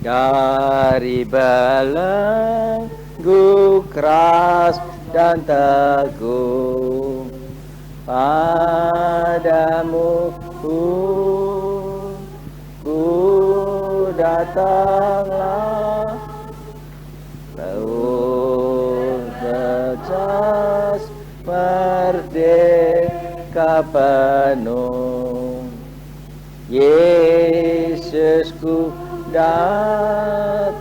dari belenggu keras dan teguh. Padamu ku datanglah, laut bebas merdeka penuh. Yesusku datanglah,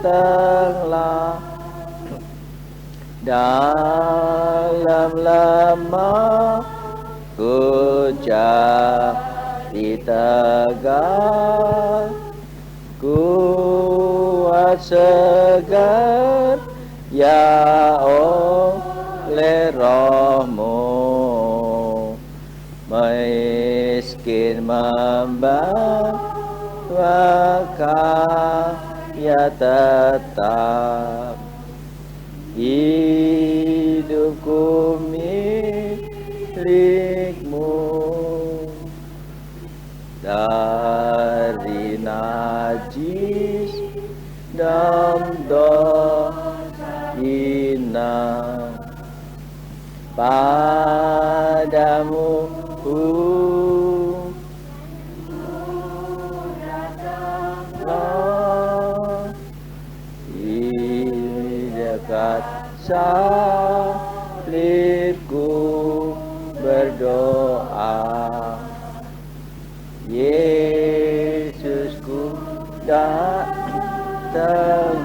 dalam lemah ku jadi tegar, kuat segar ya oleh rohmu. Miskin membawa kaya tetap, hidupku milikmu. Dari najis dan dosa hina, padamu datanglah, di dekat salibku berdoa. Yesusku datang,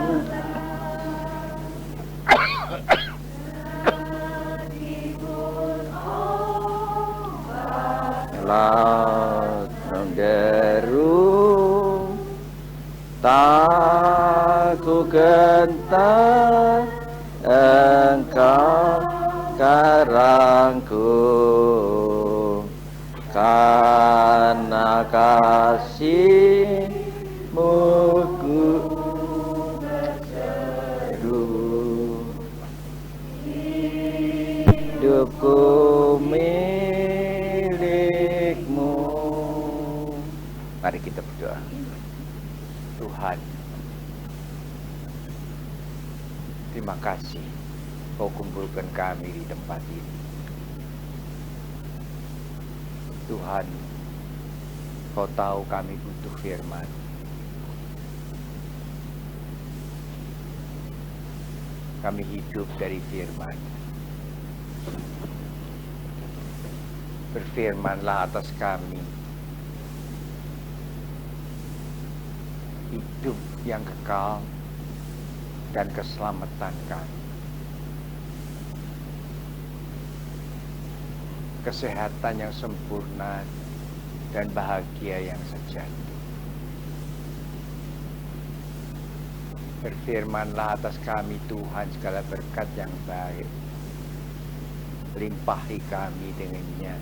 laut menderu, tak ku gentar, engkau karangku, karena kasih-Mu ku berseru, hidupku milik-Mu. Mari kita berdoa. Tuhan, terima kasih Kau kumpulkan kami di tempat ini. Tuhan, Kau tahu kami butuh firman. Kami hidup dari firman. Berfirmanlah atas kami hidup yang kekal dan keselamatan kami. Kesehatan yang sempurna dan bahagia yang sejati. Berfirmanlah atas kami Tuhan segala berkat yang baik. Limpahi kami dengannya.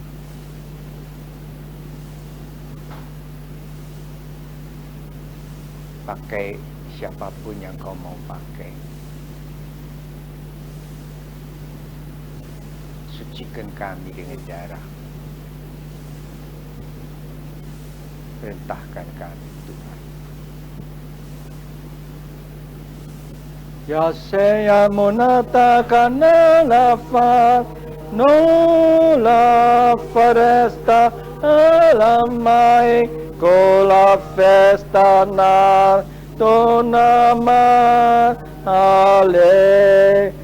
Pakai siapapun yang Kau mau pakai. Sucikan kami dengan darah. Perintahkan kami Tuhan. Ya sea monata canela fa, no la foresta la mai con la festa na tonama, aleluya.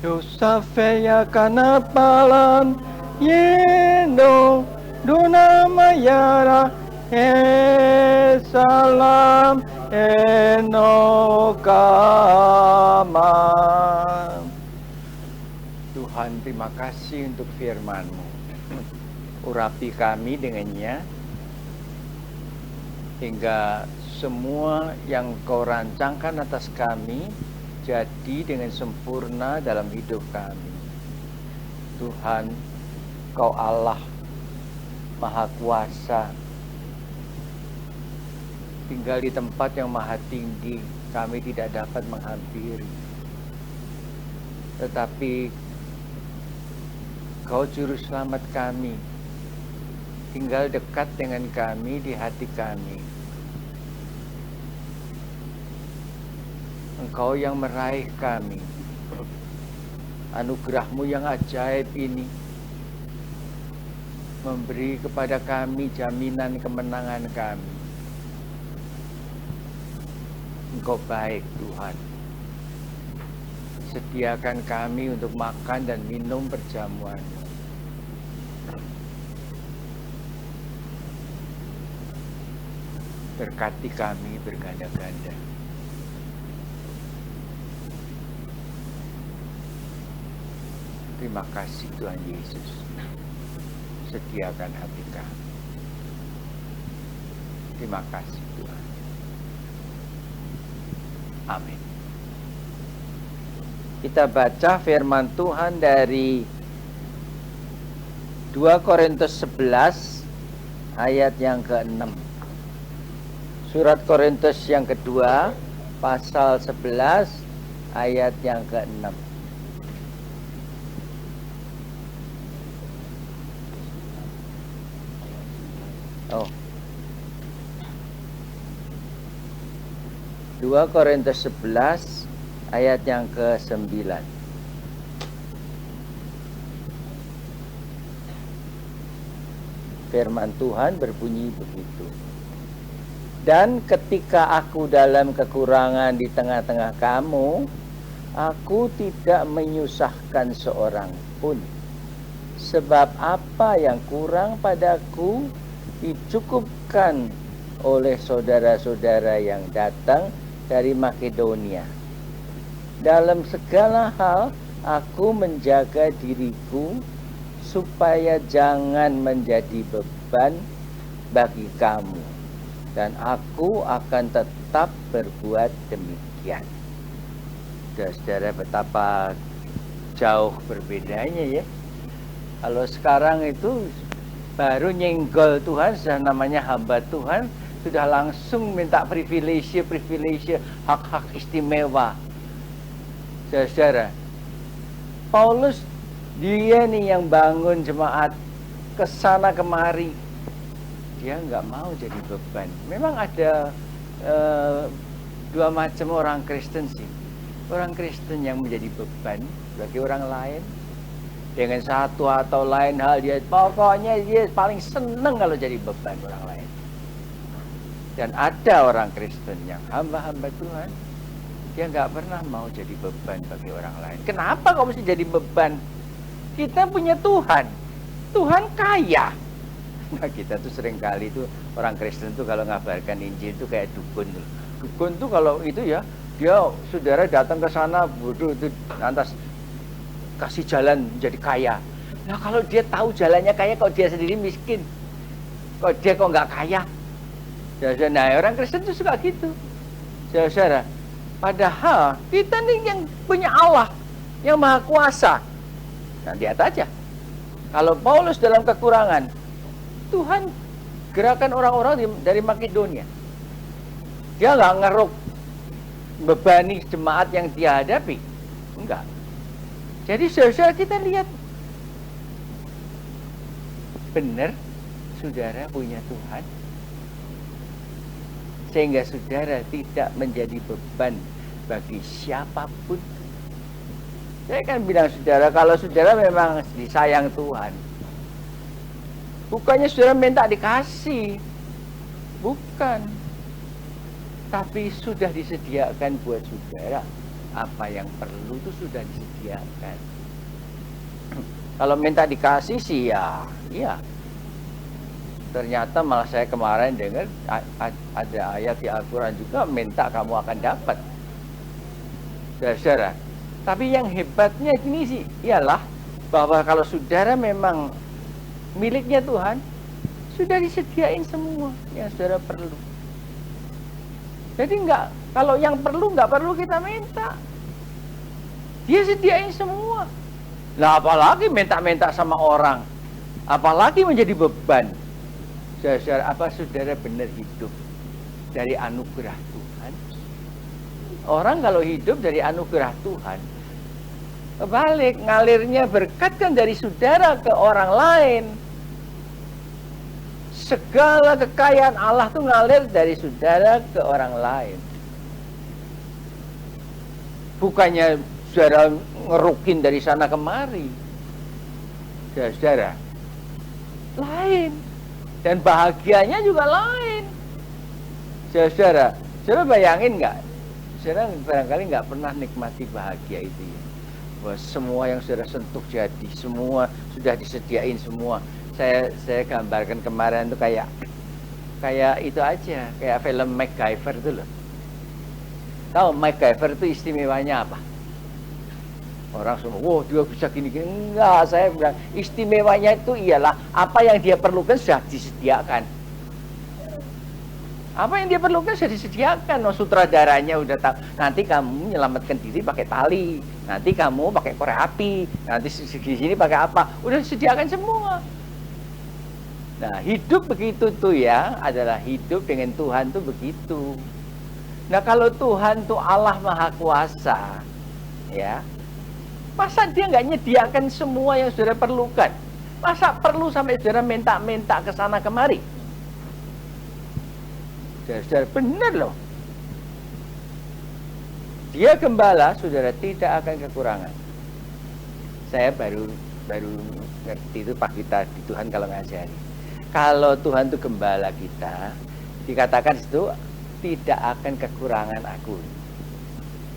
Yosafeya kanapalan yendo duna mayara salam enokama. Tuhan, terima kasih untuk firman-Mu. Urapi kami dengannya, hingga semua yang Kau rancangkan atas kami jadi dengan sempurna dalam hidup kami. Tuhan, Kau Allah Maha Kuasa, tinggal di tempat yang maha tinggi, kami tidak dapat menghampiri. Tetapi Kau juru selamat kami, tinggal dekat dengan kami di hati kami. Engkau yang meraih kami. Anugerah-Mu yang ajaib ini memberi kepada kami jaminan kemenangan kami. Engkau baik, Tuhan. Sediakan kami untuk makan dan minum perjamuan-Mu. Berkati kami berganda-ganda. Terima kasih Tuhan Yesus. Sediakan hati kami. Terima kasih Tuhan. Amin. Kita baca firman Tuhan dari 2 Korintus 11 ayat yang ke-6. Surat Korintus yang kedua pasal 11 ayat yang ke-6. Oh. 2 Korintus 11 ayat yang ke-9. Firman Tuhan berbunyi begitu. Dan ketika aku dalam kekurangan di tengah-tengah kamu, aku tidak menyusahkan seorang pun. Sebab apa yang kurang padaku dicukupkan oleh saudara-saudara yang datang dari Makedonia. Dalam segala hal, aku menjaga diriku supaya jangan menjadi beban bagi kamu. Dan aku akan tetap berbuat demikian. Saudara, betapa jauh berbedanya ya. Kalau sekarang itu baru nyenggol Tuhan, sudah namanya hamba Tuhan, sudah langsung minta privilege, hak-hak istimewa. Saudara, Paulus dia nih yang bangun jemaat kesana kemari. Dia nggak mau jadi beban. Memang ada dua macam orang Kristen sih. Orang Kristen yang menjadi beban bagi orang lain. Dengan satu atau lain hal dia pokoknya dia paling seneng kalau jadi beban orang lain. Dan ada orang Kristen yang hamba-hamba Tuhan, dia nggak pernah mau jadi beban bagi orang lain. Kenapa kok mesti jadi beban? Kita punya Tuhan. Tuhan kaya. Nah, kita tuh sering kali tuh orang Kristen tuh kalau ngabarkan Injil tuh kayak dukun tuh. Dukun tuh kalau itu ya, dia saudara datang ke sana bodoh itu lantas kasih jalan menjadi kaya. Nah, kalau dia tahu jalannya kaya, kok dia sendiri miskin? Kok dia kok nggak kaya? Saudara, nah orang Kristen tuh suka gitu. Saudara, padahal kita nih yang punya Allah yang Maha Kuasa. Nah, lihat aja. Kalau Paulus dalam kekurangan, Tuhan gerakan orang-orang dari Makedonia. Dia nggak ngeruk bebani jemaat yang dia hadapi. Enggak. Jadi saudara kita lihat. Benar, saudara punya Tuhan. Sehingga saudara tidak menjadi beban bagi siapapun. Saya kan bilang saudara, kalau saudara memang disayang Tuhan, bukannya saudara minta dikasih, bukan. Tapi sudah disediakan buat saudara. Apa yang perlu itu sudah disediakan. Kalau minta dikasih sih ya. Ternyata malah saya kemarin dengar ada ayat di Al-Quran juga minta kamu akan dapat. Saudara. Tapi yang hebatnya ini sih ialah bahwa kalau saudara memang miliknya Tuhan, sudah disediain semua yang saudara perlu. Jadi kalau yang perlu nggak perlu kita minta. Dia sediain semua. Lah apalagi minta-minta sama orang, apalagi menjadi beban. Saudara, apa saudara benar hidup dari anugerah Tuhan? Orang kalau hidup dari anugerah Tuhan, kebalik, ngalirnya berkat kan dari saudara ke orang lain. Segala kekayaan Allah tuh ngalir dari saudara ke orang lain. Bukannya saudara ngerukin dari sana kemari. Saudara, lain. Dan bahagianya juga lain. Saudara, saudara bayangin nggak? Saudara barangkali nggak pernah nikmati bahagia itu ya. Bahwa semua yang saudara sentuh jadi, semua sudah disediain semua. Saya gambarkan kemarin tuh kayak itu aja, kayak film MacGyver itu loh. Tahu MacGyver itu istimewanya apa? Orang semua, wow dia bisa gini-gini. Enggak, saya bilang istimewanya itu ialah apa yang dia perlukan sudah disediakan. Apa yang dia perlukan sudah disediakan. Oh, sutradaranya udah tahu. Nanti kamu menyelamatkan diri pakai tali. Nanti kamu pakai korek api. Nanti di sini pakai apa? Udah disediakan semua. Nah, hidup begitu tuh ya, adalah hidup dengan Tuhan tuh begitu. Nah, kalau Tuhan tuh Allah Maha Kuasa, ya, masa dia nggak nyediakan semua yang saudara perlukan? Masa perlu sampai saudara minta-minta ke sana kemari? Saudara, benar loh. Dia gembala, saudara tidak akan kekurangan. Saya baru ngerti itu pas kita di Tuhan kalau ngajari. Kalau Tuhan itu gembala kita, dikatakan itu tidak akan kekurangan aku.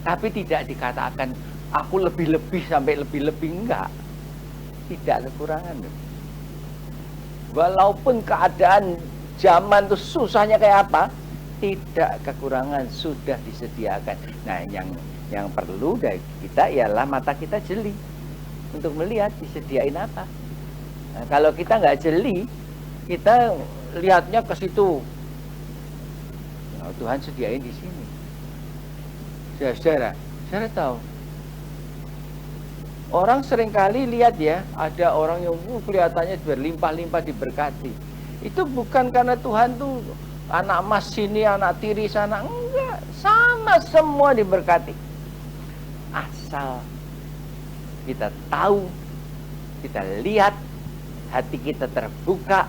Tapi tidak dikatakan aku lebih-lebih sampai lebih-lebih, enggak. Tidak kekurangan. Walaupun keadaan zaman itu susahnya kayak apa, tidak kekurangan, sudah disediakan. Nah, yang perlu dari kita ialah mata kita jeli untuk melihat disediain apa. Nah, kalau kita nggak jeli, kita lihatnya ke situ. Nah, Tuhan sediain di sini. Saudara tahu. Orang seringkali lihat ya, ada orang yang kelihatannya berlimpah-limpah diberkati. Itu bukan karena Tuhan tuh anak emas sini, anak tiri sana. Enggak, sama semua diberkati. Asal kita tahu, kita lihat, hati kita terbuka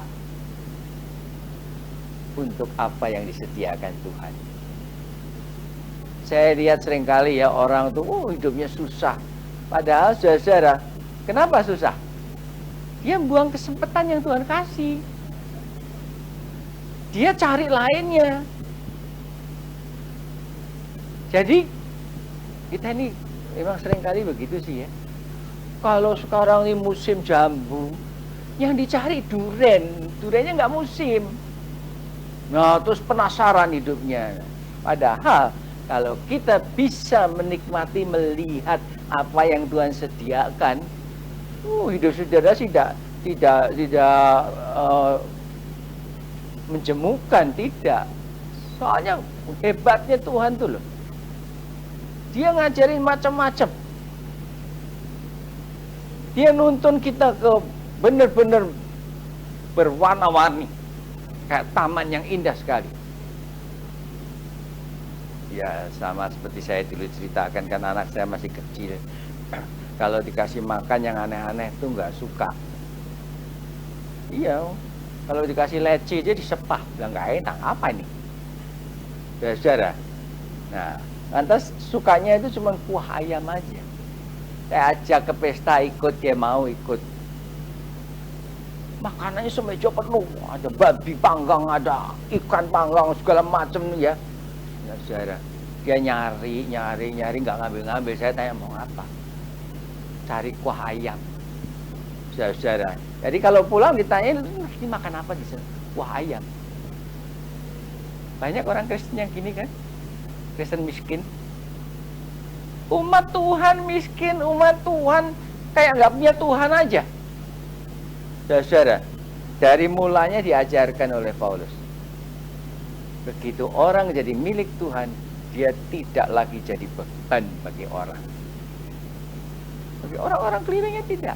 untuk apa yang disediakan Tuhan. Saya lihat seringkali ya orang tuh hidupnya susah. Padahal saudara, kenapa susah? Dia buang kesempatan yang Tuhan kasih. Dia cari lainnya. Jadi kita ini memang seringkali begitu sih ya. Kalau sekarang ini musim jambu, yang dicari duren, durennya nggak musim. Nah, terus penasaran hidupnya. Padahal kalau kita bisa menikmati, melihat apa yang Tuhan sediakan, hidup saudara tidak menjemukan, tidak. Soalnya hebatnya Tuhan tuh loh. Dia ngajarin macam-macam. Dia nuntun kita ke benar-benar berwarna-warni. Kayak taman yang indah sekali. Ya sama seperti saya dulu ceritakan, kan anak saya masih kecil. Kalau dikasih makan yang aneh-aneh tuh nggak suka. Iya, kalau dikasih leci dia disepah, bilang nggak enak, apa ini? Saudara. Nah, lantas sukanya itu cuma kuah ayam aja. Saya ajak ke pesta ikut, dia mau ikut. Makanannya semeja penuh, ada babi panggang, ada ikan panggang, segala macam ya. Ya saudara, dia nyari nggak ngambil. Saya tanya mau apa? Cari kuah ayam. Saudara. Jadi kalau pulang ditanya, ini makan apa di sana? Kuah ayam. Banyak orang Kristen yang gini kan, Kristen miskin. Umat Tuhan miskin, umat Tuhan kayak nggak punya Tuhan aja. Saudara, dari mulanya diajarkan oleh Paulus. Begitu orang jadi milik Tuhan, dia tidak lagi jadi beban bagi orang. Bagi orang-orang kelilingnya tidak.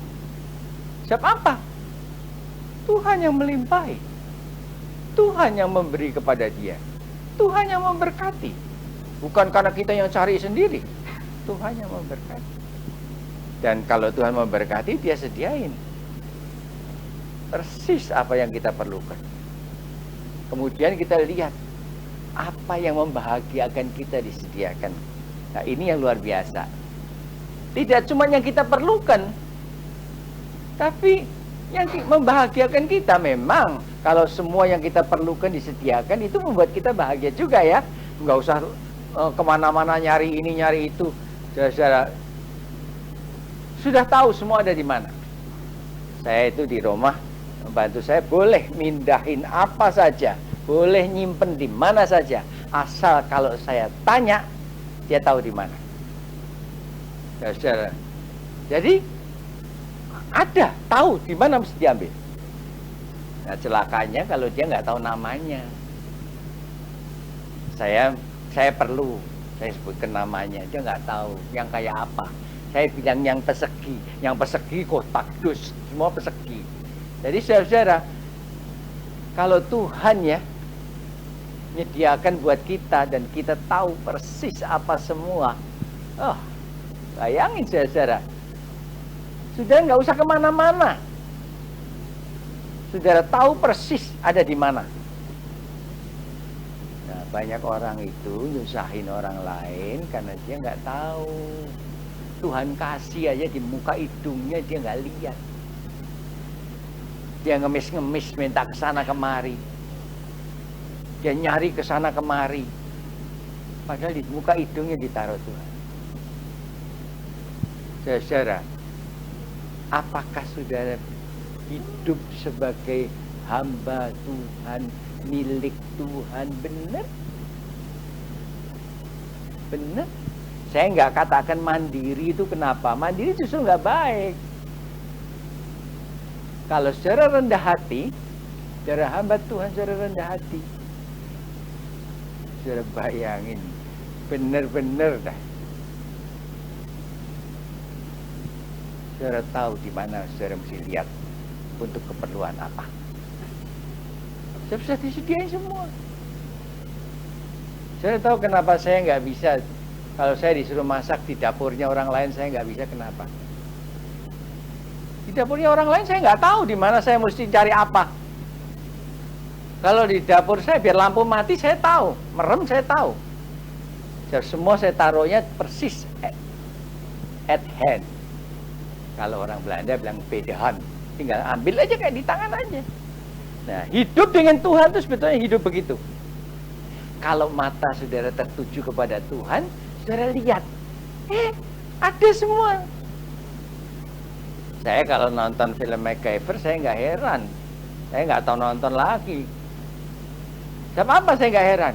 Sebab apa? Tuhan yang melimpahi. Tuhan yang memberi kepada dia. Tuhan yang memberkati. Bukan karena kita yang cari sendiri. Tuhan yang memberkati. Dan kalau Tuhan memberkati, dia sediain persis apa yang kita perlukan. Kemudian kita lihat apa yang membahagiakan kita disediakan. Nah, ini yang luar biasa. Tidak cuma yang kita perlukan, tapi yang membahagiakan kita. Memang kalau semua yang kita perlukan disediakan, itu membuat kita bahagia juga ya. Nggak usah kemana-mana nyari ini nyari itu. Saudara sudah tahu semua ada di mana. Saya itu di rumah, membantu saya boleh mindahin apa saja, boleh nyimpen di mana saja, asal kalau saya tanya dia tahu di mana. Saudara, jadi ada tahu di mana mesti diambil. Nah, celakanya kalau dia nggak tahu namanya. Saya perlu saya sebutkan namanya, dia nggak tahu yang kayak apa. Saya bilang yang persegi kotak dus, semua persegi. Jadi saudara, kalau Tuhan ya menyediakan buat kita dan kita tahu persis apa semua, bayangin saudara, sudah nggak usah kemana-mana, saudara tahu persis ada di mana. Nah, banyak orang itu nyusahin orang lain karena dia nggak tahu. Tuhan kasih aja di muka hidungnya dia nggak lihat. Dia ngemis-ngemis minta ke sana kemari. Dia nyari ke sana kemari. Padahal di muka hidungnya ditaruh Tuhan. Saudara, apakah saudara hidup sebagai hamba Tuhan, milik Tuhan? Benar? Benar? Saya nggak katakan mandiri itu kenapa? Mandiri justru nggak baik. Kalau secara rendah hati, secara hamba Tuhan, secara rendah hati, saudara bayangin, benar-benar dah. Saudara tahu di mana saudara mesti lihat untuk keperluan apa. Saya bisa disediain semua. Saudara tahu kenapa saya nggak bisa. Kalau saya disuruh masak di dapurnya orang lain, saya nggak bisa. Kenapa? Di dapurnya orang lain, saya nggak tahu di mana saya mesti cari apa. Kalau di dapur saya, biar lampu mati, saya tahu. Merem, saya tahu. Semua saya taruhnya persis at hand. Kalau orang Belanda bilang bedahan. Tinggal ambil aja kayak di tangan aja. Nah, hidup dengan Tuhan itu sebetulnya hidup begitu. Kalau mata saudara tertuju kepada Tuhan, saudara lihat, ada semua. Saya kalau nonton film MacGyver, saya nggak heran. Saya nggak tahu nonton lagi. Sama apa saya nggak heran?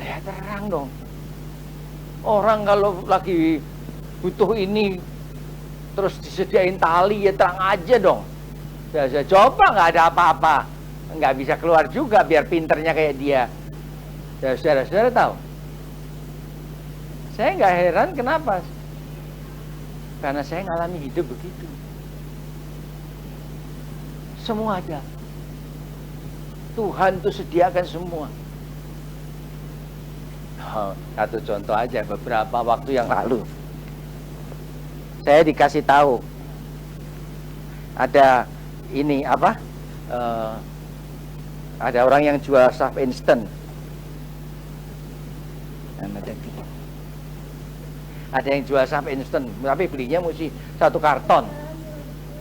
Ya terang dong. Orang kalau lagi butuh ini, terus disediain tali, ya terang aja dong. Saya coba nggak ada apa-apa. Nggak bisa keluar juga, biar pinternya kayak dia. Saudara-saudara tahu? Saya nggak heran kenapa? Karena saya ngalami hidup begitu. Semua ada. Tuhan tuh sediakan semua. Satu contoh aja, beberapa waktu yang lalu saya dikasih tahu ada ini apa? Ada orang yang jual soft instant. Ada yang jual soft instant, tapi belinya mesti 1 karton.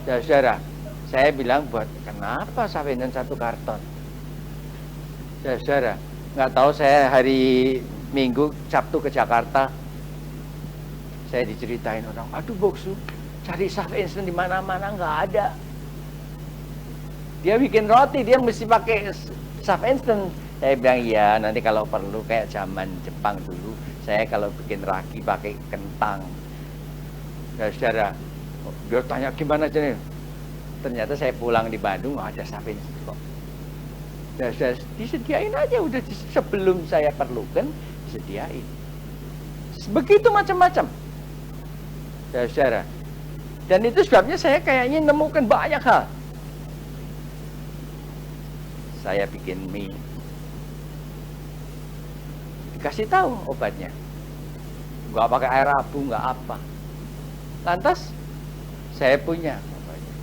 Saudara, saya bilang buat kenapa soft instant 1 karton? Saudara, nggak tahu saya hari Minggu, Sabtu ke Jakarta, saya diceritain orang, aduh Boksu, cari soft instant di mana-mana nggak ada. Dia bikin roti, dia mesti pakai soft instant. Saya bilang, ya nanti kalau perlu kayak zaman Jepang dulu, saya kalau bikin ragi pakai kentang. Saudara, dia tanya gimana aja nih. Ternyata saya pulang di Bandung, ada soft instant kok. Saudara, disediain aja, udah sebelum saya perlukan, disediain. Begitu macam-macam. Saudara. Dan itu sebabnya saya kayaknya nemukan banyak hal. Saya bikin mie. Dikasih tahu obatnya. Nggak pakai air abu, nggak apa. Lantas, saya punya obatnya.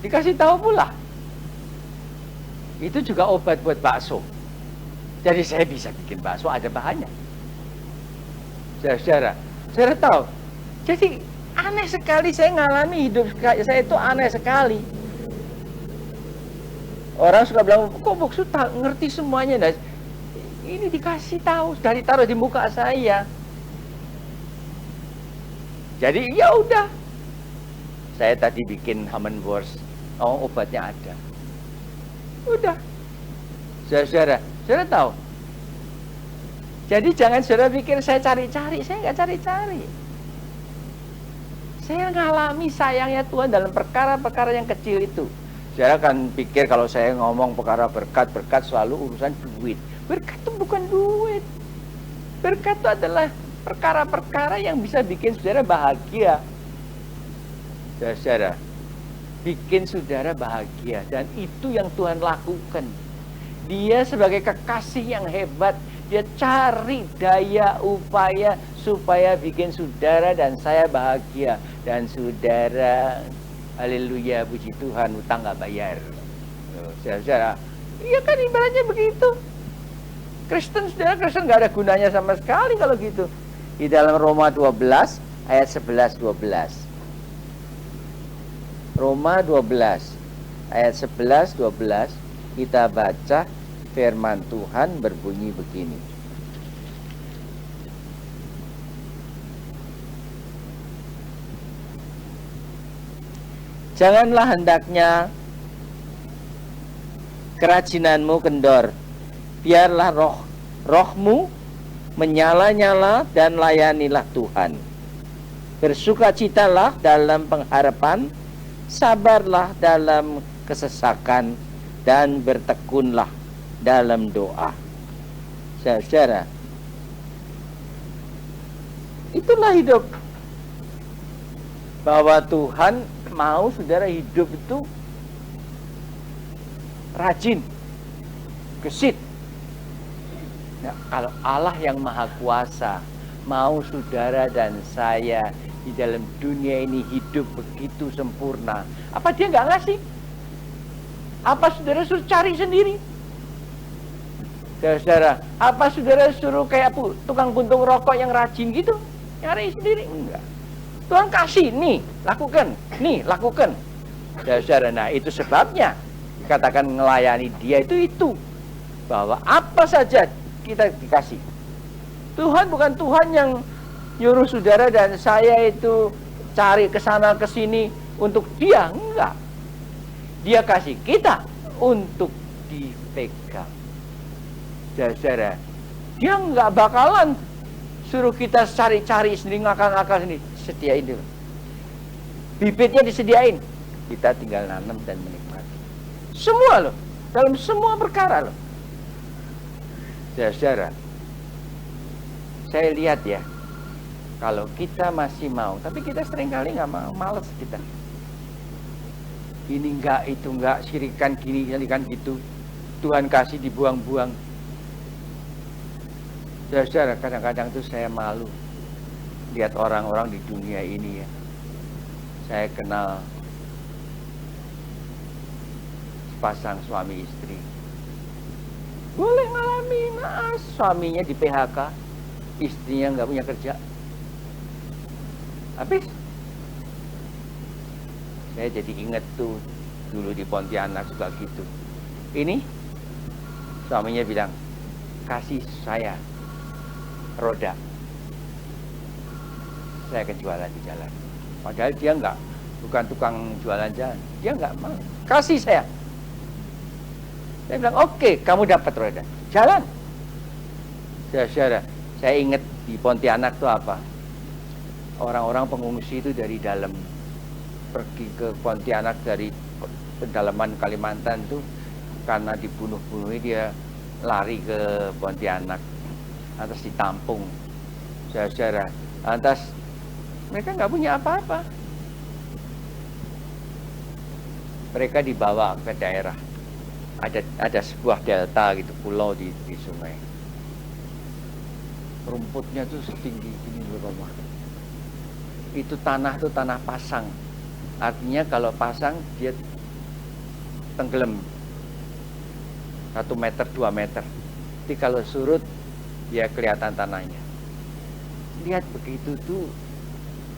Dikasih tahu pula. Itu juga obat buat bakso. Jadi saya bisa bikin bakso, ada bahannya. Saudara tahu. Jadi aneh sekali saya ngalami hidup saya itu aneh sekali. Orang suka bilang, kok Boksu tak ngerti semuanya. Nah, ini dikasih tahu, sudah ditaruh di muka saya. Jadi ya udah. Saya tadi bikin Hummingbirds, obatnya ada. Udah. Saudara tahu. Jadi jangan saudara pikir saya cari-cari, saya nggak cari-cari. Saya ngalami sayangnya Tuhan dalam perkara-perkara yang kecil itu. Saudara kan pikir kalau saya ngomong perkara berkat selalu urusan duit. Berkat itu bukan duit. Berkat itu adalah perkara-perkara yang bisa bikin saudara bahagia. Saudara, bikin saudara bahagia. Dan itu yang Tuhan lakukan. Dia sebagai kekasih yang hebat, dia cari daya upaya supaya bikin saudara dan saya bahagia. Dan saudara, haleluya, puji Tuhan, utang nggak bayar. Saudara, iya kan ibaratnya begitu. Kristen nggak ada gunanya sama sekali kalau gitu. Di dalam Roma 12 ayat 11-12. Roma 12 ayat 11-12 kita baca firman Tuhan berbunyi begini. Janganlah hendaknya kerajinanmu kendor. Biarlah rohmu menyala-nyala dan layanilah Tuhan. Bersukacitalah dalam pengharapan, sabarlah dalam kesesakan, dan bertekunlah dalam doa. Saudara, itulah hidup. Bahwa Tuhan mau saudara hidup itu rajin, gesit. Nah, kalau Allah yang Maha Kuasa mau saudara dan saya di dalam dunia ini hidup begitu sempurna, apa dia nggak ngasih? Apa saudara suruh cari sendiri? Saudara, apa saudara suruh kayak tukang puntung rokok yang rajin gitu? Nyari sendiri? Enggak. Tuhan kasih, nih, lakukan. Saudara, nah itu sebabnya dikatakan melayani dia itu. Bahwa apa saja kita dikasih. Tuhan bukan Tuhan yang nyuruh saudara dan saya itu cari kesana kesini untuk dia, enggak. Dia kasih kita untuk dipegang. Saudara, dia enggak bakalan suruh kita cari-cari sendiri, ngakal-ngakal sendiri. Sediain dulu. Bibitnya disediain. Kita tinggal nanam dan menikmati. Semua loh. Dalam semua perkara loh. Saudara, saya lihat ya, kalau kita masih mau, tapi kita seringkali nggak mau, males kita. Ini enggak, itu enggak, syirikan gini, syirikan gitu. Tuhan kasih dibuang-buang. Saudara, kadang-kadang tuh saya malu lihat orang-orang di dunia ini ya. Saya kenal sepasang suami istri. Boleh ngalami naas, suaminya di PHK, istrinya nggak punya kerja. Habis saya jadi inget tuh dulu di Pontianak juga gitu. Ini suaminya bilang, kasih saya roda, saya akan jualan di jalan. Padahal dia bukan tukang jualan jalan, dia nggak mau. Kasih saya. Saya bilang, oke, kamu dapat roda, jalan. Saudara, saya ingat di Pontianak tuh apa? Orang-orang pengungsi itu dari dalam pergi ke Pontianak dari pedalaman Kalimantan tuh karena dibunuh-bunuhnya dia lari ke Pontianak, atas ditampung. Saudara, atas mereka nggak punya apa-apa. Mereka dibawa ke daerah. Ada sebuah delta gitu, pulau di sungai. Rumputnya tuh setinggi gini rumah. Itu tanah tuh tanah pasang. Artinya kalau pasang dia tenggelam. 1 meter, 2 meter. Jadi kalau surut, ya kelihatan tanahnya. Lihat begitu tuh,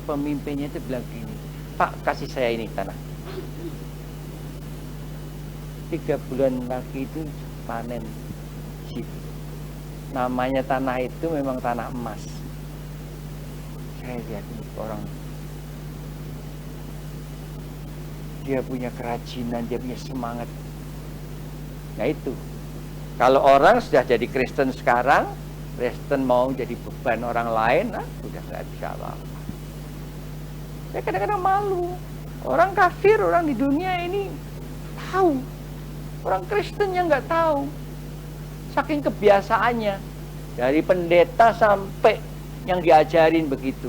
pemimpinnya itu bilang gini, Pak, kasih saya ini tanah. 3 bulan lagi itu panen. Namanya tanah itu memang tanah emas. Saya lihat orang, dia punya kerajinan, dia punya semangat. Nah itu, kalau orang sudah jadi Kristen sekarang, Kristen mau jadi beban orang lain, sudah nggak bisa apa-apa. Saya kadang-kadang malu. Orang kafir, orang di dunia ini tahu. Orang Kristen yang nggak tahu. Saking kebiasaannya. Dari pendeta sampai yang diajarin begitu.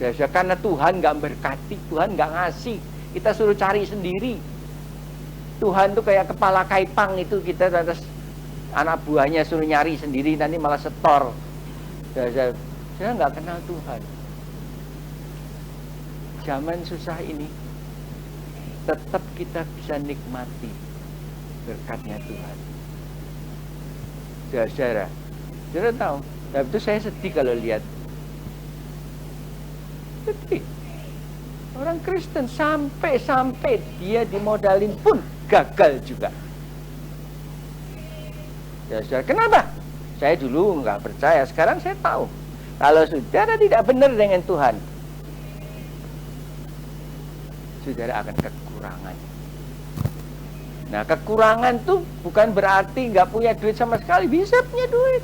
Karena Tuhan nggak berkati, Tuhan nggak ngasih. Kita suruh cari sendiri. Tuhan tuh kayak kepala kaipang itu, kita terus anak buahnya suruh nyari sendiri, nanti malah setor. Saya nggak kenal Tuhan. Zaman susah ini, tetap kita bisa nikmati berkatnya Tuhan. Saudara tahu, tapi itu saya sedih kalau lihat. Sedih. Orang Kristen sampai dia dimodalin pun gagal juga. Ya, saudara, kenapa? Saya dulu nggak percaya, sekarang saya tahu. Kalau saudara tidak benar dengan Tuhan, saudara akan kekurangan. Nah, kekurangan tuh bukan berarti nggak punya duit sama sekali, bisa punya duit.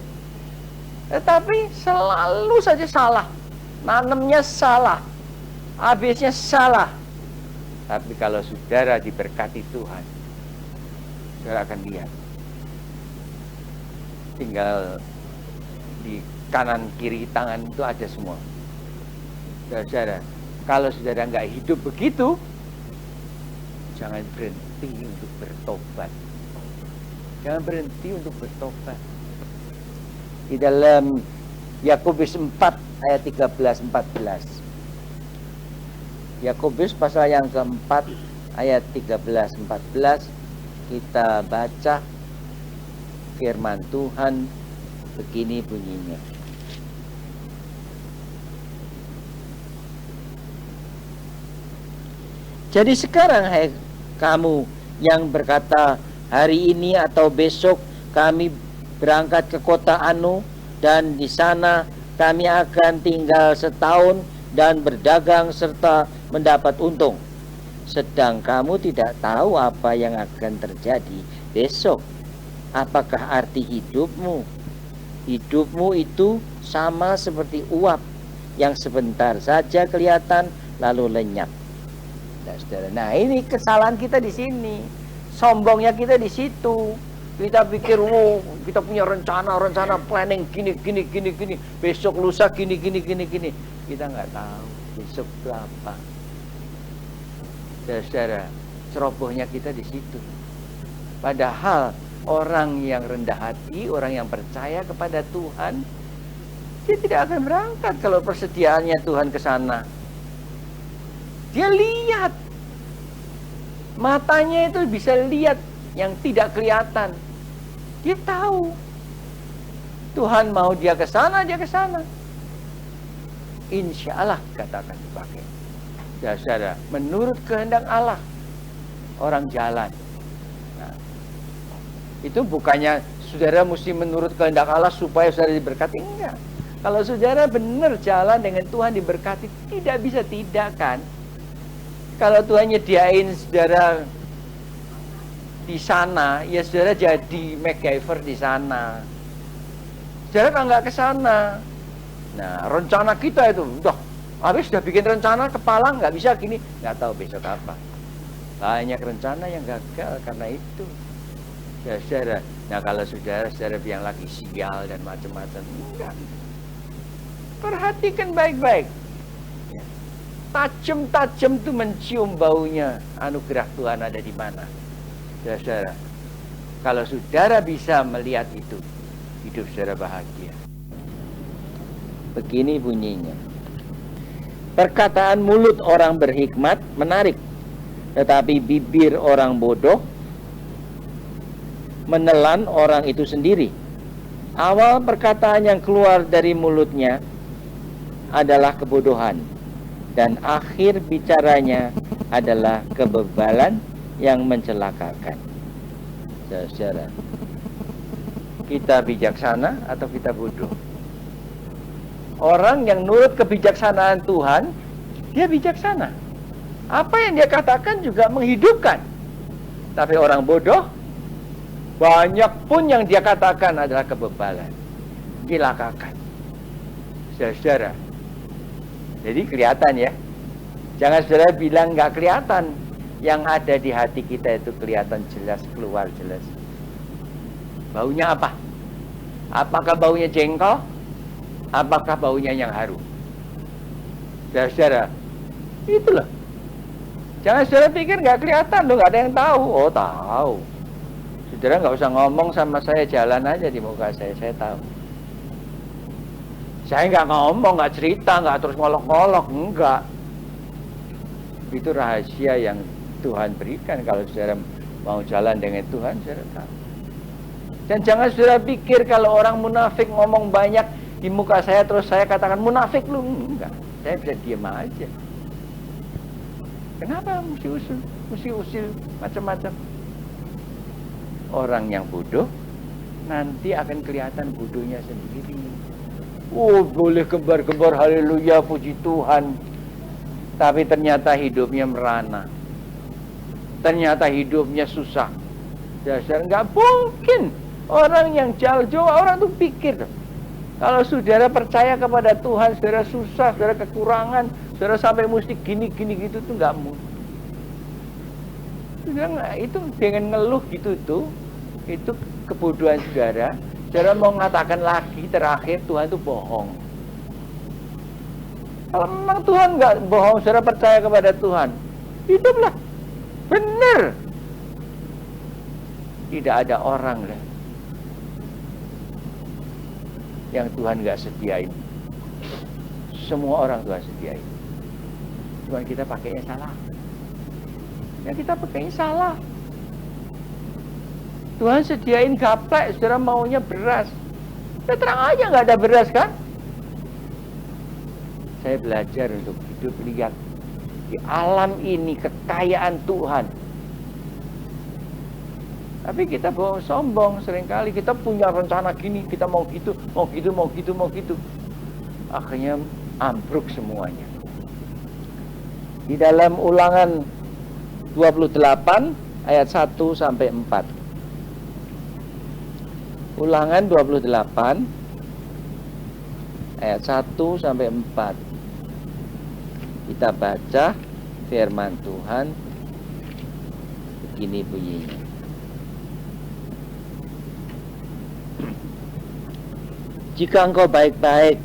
Tetapi selalu saja salah. Nanamnya salah, habisnya salah. Tapi kalau saudara diberkati Tuhan, saudara akan lihat. Tinggal di kanan kiri tangan itu ada semua. Saudara, kalau saudara nggak hidup begitu, jangan berhenti untuk bertobat. Jangan berhenti untuk bertobat. Di dalam Yakobus 4 ayat 13-14. Yakobus pasal yang keempat ayat 13-14, kita baca firman Tuhan begini bunyinya. Jadi sekarang hai kamu yang berkata, hari ini atau besok kami berangkat ke kota Anu, dan di sana kami akan tinggal setahun dan berdagang serta mendapat untung. Sedang kamu tidak tahu apa yang akan terjadi besok. Apakah arti hidupmu? Hidupmu itu sama seperti uap yang sebentar saja kelihatan lalu lenyap. Nah, ini kesalahan kita di sini. Sombongnya kita di situ. Kita pikir, kita punya rencana planning gini. Besok lusa gini. Kita nggak tahu besok itu apa. Saudara, cerobohnya kita di situ. Padahal orang yang rendah hati, orang yang percaya kepada Tuhan, dia tidak akan berangkat kalau persediaannya Tuhan ke sana. Dia lihat. Matanya itu bisa lihat yang tidak kelihatan. Dia tahu. Tuhan mau dia ke sana, dia ke sana. Insya Allah katakan dipakai. Saudara, menurut kehendak Allah, orang jalan. Nah, itu bukannya saudara mesti menurut kehendak Allah supaya saudara diberkati. Enggak. Kalau saudara benar jalan dengan Tuhan diberkati, tidak bisa tidak kan. Kalau Tuhan nyediain saudara di sana, ya saudara jadi MacGyver di sana. Saudara kalau nggak ke sana, nah rencana kita itu, habis sudah bikin rencana, kepala nggak bisa gini, nggak tahu besok apa. Banyak rencana yang gagal karena itu. Ya saudara, nah kalau saudara yang lagi sial dan macam-macam, enggak. Perhatikan baik-baik. Tajam-tajam tuh mencium baunya, anugerah Tuhan ada di mana. Saudara, kalau saudara bisa melihat itu, hidup saudara bahagia. Begini bunyinya. Perkataan mulut orang berhikmat menarik, tetapi bibir orang bodoh menelan orang itu sendiri. Awal perkataan yang keluar dari mulutnya adalah kebodohan, dan akhir bicaranya adalah kebebalan yang mencelakakan. Saudara, kita bijaksana atau kita bodoh? Orang yang nurut kebijaksanaan Tuhan, dia bijaksana. Apa yang dia katakan juga menghidupkan. Tapi orang bodoh, banyak pun yang dia katakan adalah kebebalan, cilakakan. Saudara, jadi kelihatan ya. Jangan saudara bilang nggak kelihatan. Yang ada di hati kita itu kelihatan jelas, keluar jelas. Baunya apa? Apakah baunya jengkol? Apakah baunya yang harum? Saudara, itulah. Jangan saudara pikir nggak kelihatan loh, nggak ada yang tahu. Oh, tahu. Saudara nggak usah ngomong sama saya, jalan aja di muka saya tahu. Saya nggak ngomong, nggak cerita, nggak terus ngolok-ngolok, enggak. Itu rahasia yang Tuhan berikan. Kalau saudara mau jalan dengan Tuhan, saudara tahu. Dan jangan saudara pikir kalau orang munafik ngomong banyak di muka saya, terus saya katakan munafik lu. Enggak, saya bisa diam aja. Kenapa mesti usil macam-macam? Orang yang bodoh nanti akan kelihatan bodohnya sendiri. Oh, boleh gembar-gembar haleluya, puji Tuhan. Tapi ternyata hidupnya merana. Ternyata hidupnya susah. Dasar nggak mungkin. Orang yang jauh-jauh, orang tuh pikir. Kalau saudara percaya kepada Tuhan, saudara susah, saudara kekurangan, saudara sampai mesti gini-gini gitu tuh nggak mungkin. Itu dengan ngeluh gitu tuh, itu kebodohan saudara. Saudara mau mengatakan lagi terakhir Tuhan itu bohong. Kalau memang Tuhan nggak bohong, saudara percaya kepada Tuhan, hiduplah benar. Tidak ada orang lah yang Tuhan nggak sediain. Semua orang Tuhan sediain. Cuma kita pakainya salah. Ya kita pakainya salah. Tuhan sediain gaplek, saudara maunya beras. Ya terang aja nggak ada beras kan? Saya belajar untuk hidup lihat di alam ini kekayaan Tuhan. Tapi kita bawa sombong seringkali, kita punya rencana gini, kita mau gitu, mau gitu, mau gitu, mau gitu. Akhirnya ambruk semuanya. Di dalam Ulangan 28 ayat 1 sampai 4. Ulangan 28 ayat 1 sampai 4. Kita baca firman Tuhan. Begini bunyinya. Jika engkau baik-baik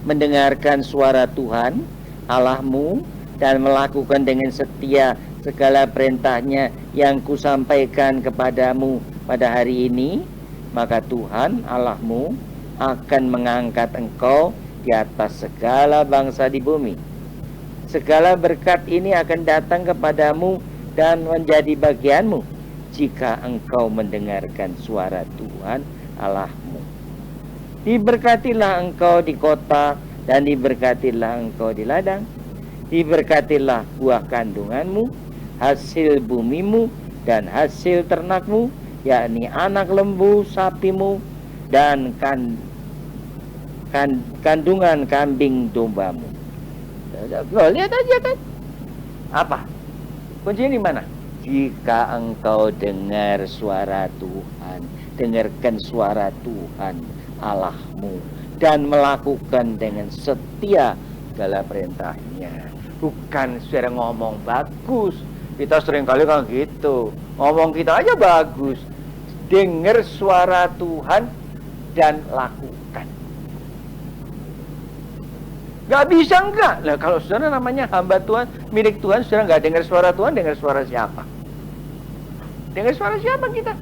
mendengarkan suara Tuhan Allahmu dan melakukan dengan setia segala perintahnya yang kusampaikan kepadamu pada hari ini, maka Tuhan Allahmu akan mengangkat engkau di atas segala bangsa di bumi. Segala berkat ini akan datang kepadamu dan menjadi bagianmu jika engkau mendengarkan suara Tuhan Allahmu. Diberkatilah engkau di kota dan diberkatilah engkau di ladang. Diberkatilah buah kandunganmu, hasil bumimu dan hasil ternakmu, yakni anak lembu sapimu dan kandungan kambing dombamu. Lihat aja kan. Apa? Kuncinya di mana? Jika engkau dengar suara Tuhan, dengarkan suara Tuhan Allahmu dan melakukan dengan setia segala perintahnya. Bukan saudara ngomong bagus. Kita seringkali kan gitu. Ngomong kita aja bagus. Dengar suara Tuhan dan lakukan. Gak bisa enggak? Lah kalau saudara namanya hamba Tuhan, milik Tuhan, saudara gak dengar suara Tuhan, dengar suara siapa? Dengar suara siapa kita?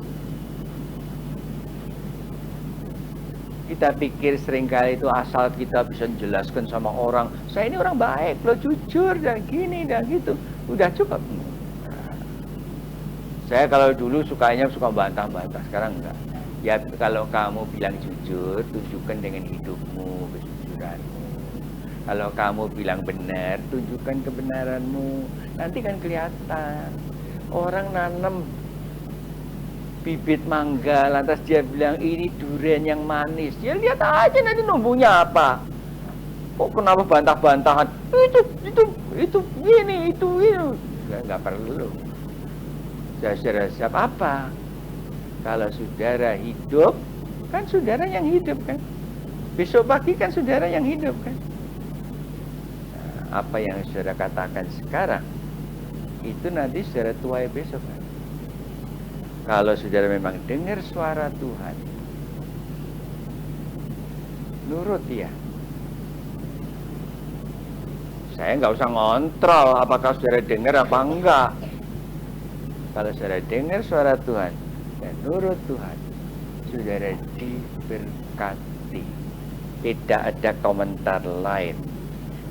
Kita pikir seringkali itu asal kita bisa menjelaskan sama orang, saya ini orang baik, lo jujur dan gini dan gitu, udah cukup. Saya kalau dulu suka bantah-bantah, sekarang enggak. Ya kalau kamu bilang jujur, tunjukkan dengan hidupmu, kejujuranmu. Kalau kamu bilang benar, tunjukkan kebenaranmu. Nanti kan kelihatan. Orang nanam bibit mangga, lantas dia bilang ini durian yang manis. Ya lihat aja nanti numbuhnya apa. Kok kenapa bantah-bantahan? Itu, ini, itu. Enggak perlu. Saudara siapa apa? Kalau saudara hidup, kan saudara yang hidup kan. Besok pagi kan saudara yang hidup kan. Nah, apa yang saudara katakan sekarang, itu nanti saudara tuai besok kan. Kalau saudara memang dengar suara Tuhan, nurut dia. Saya nggak usah ngontrol apakah saudara dengar apa enggak. Kalau saudara dengar suara Tuhan dan nurut Tuhan, saudara diberkati. Tidak ada komentar lain.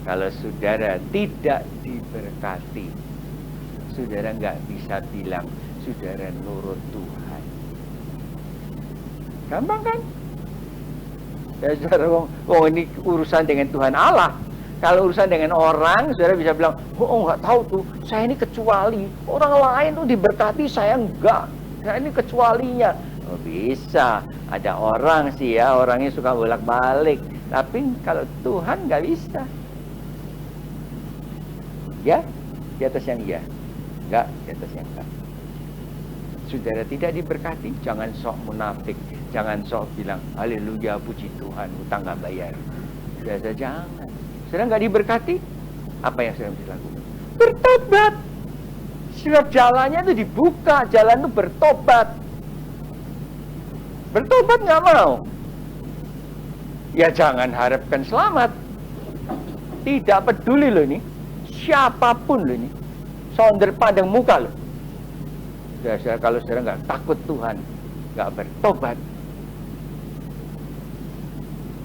Kalau saudara tidak diberkati, saudara nggak bisa bilang saudara nurut Tuhan. Gampang kan? Ya saudara, ini urusan dengan Tuhan Allah. Kalau urusan dengan orang, saudara bisa bilang, nggak tahu tuh, saya ini kecuali. Orang lain tuh diberkati, saya enggak. Nah ini kecualinya. Oh bisa, ada orang sih ya, orangnya suka bolak-balik. Tapi kalau Tuhan nggak bisa. Ya, di atas yang iya. Enggak, di atas yang enggak. Saudara tidak diberkati, jangan sok munafik. Jangan sok bilang, haleluya, puji Tuhan, utang nggak bayar. Saudara jangan. Saudara nggak diberkati, apa yang saudara bisa lakukan? Bertobat. Sebab jalannya itu dibuka, jalan itu bertobat. Bertobat nggak mau, ya jangan harapkan selamat. Tidak peduli loh ini, siapapun loh ini, sonder pandang muka loh. Saudara, kalau saudara nggak takut Tuhan, nggak bertobat,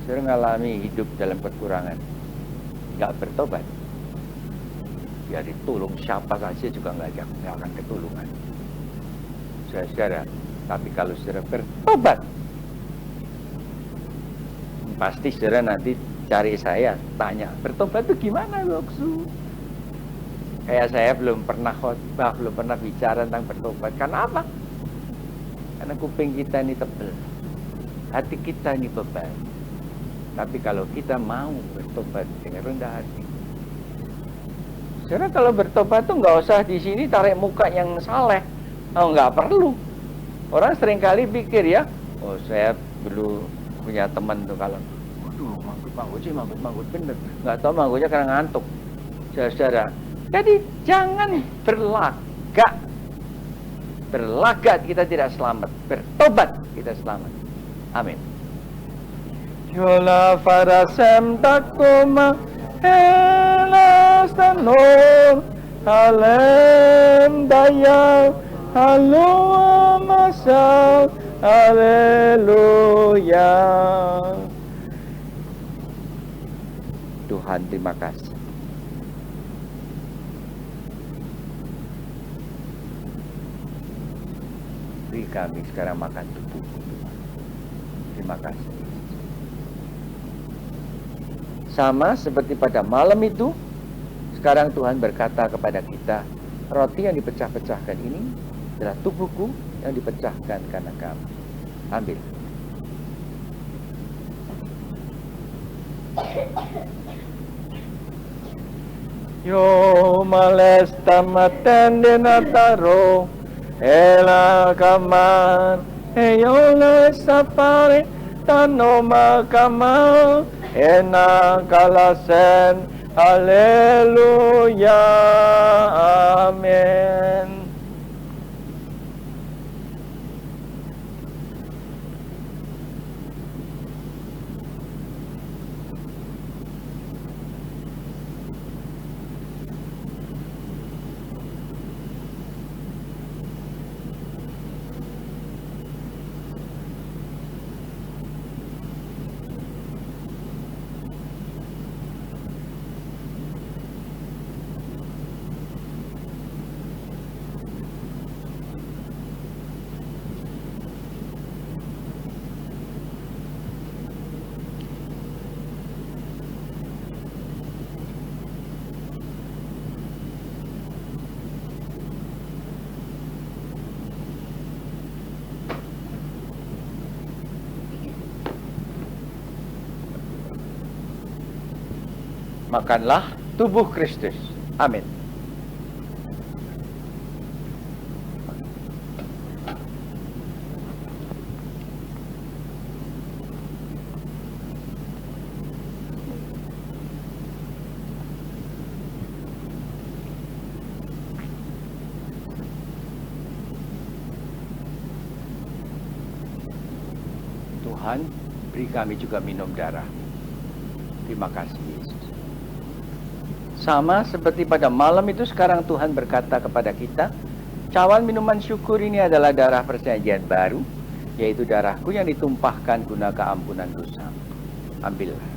saudara ngalami hidup dalam kekurangan. Nggak bertobat, ya ditolong siapa saja juga nggak akan ketulungan. Saudara, tapi kalau saudara bertobat, pasti saudara nanti cari saya, tanya, bertobat itu gimana Loksu? Kayak saya belum pernah khotbah, belum pernah bicara tentang bertobat. Karena apa? Karena kuping kita ini tebel, hati kita ini bebal. Tapi kalau kita mau bertobat dengan rendah hati, saudara kalau bertobat tuh nggak usah di sini tarik muka yang saleh, nggak perlu. Orang seringkali pikir ya, saya dulu punya teman tuh kalau, manggut bener, nggak tahu manggutnya karena ngantuk. Saudara, jadi jangan berlagak kita tidak selamat, bertobat kita selamat. Amin. Yola farasem takuma elastanon halem daya halo masal haleluya. Tuhan terima kasih. Beri kami sekarang makan tubuh. Terima kasih. Sama seperti pada malam itu, sekarang Tuhan berkata kepada kita, roti yang dipecah-pecahkan ini adalah tubuhku yang dipecahkan karena kamu. Ambil. Yo malesta matende nataro ela kamar yo le safari tanoma kamal ena kalasen haleluya amin. Makanlah tubuh Kristus. Amin. Tuhan, beri kami juga minum darah. Terima kasih Yesus. Sama seperti pada malam itu, sekarang Tuhan berkata kepada kita, cawan minuman syukur ini adalah darah perjanjian baru, yaitu darahku yang ditumpahkan guna keampunan dosa. Ambillah.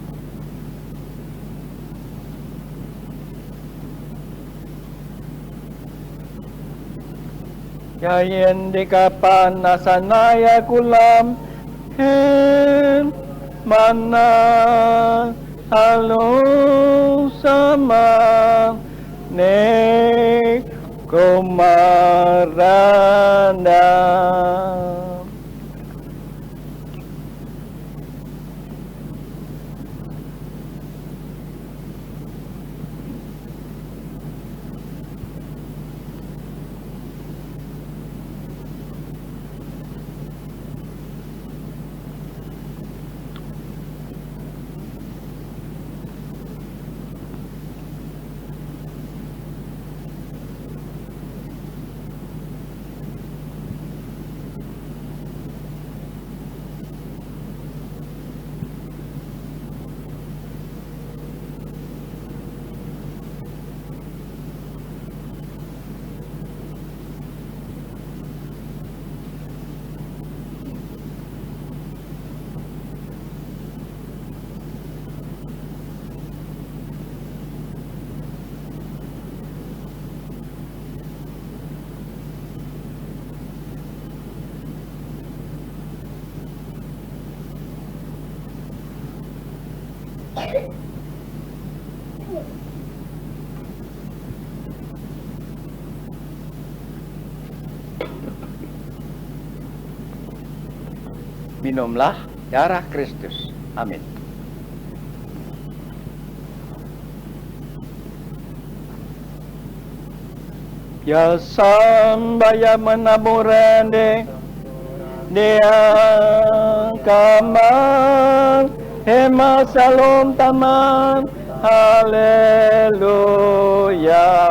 Yayen dekapan nasanaya kulam mana halo sama ne komarana. Minumlah darah Kristus. Amin. Ya sambaya menamurende dia kamar hema salom taman haleluya.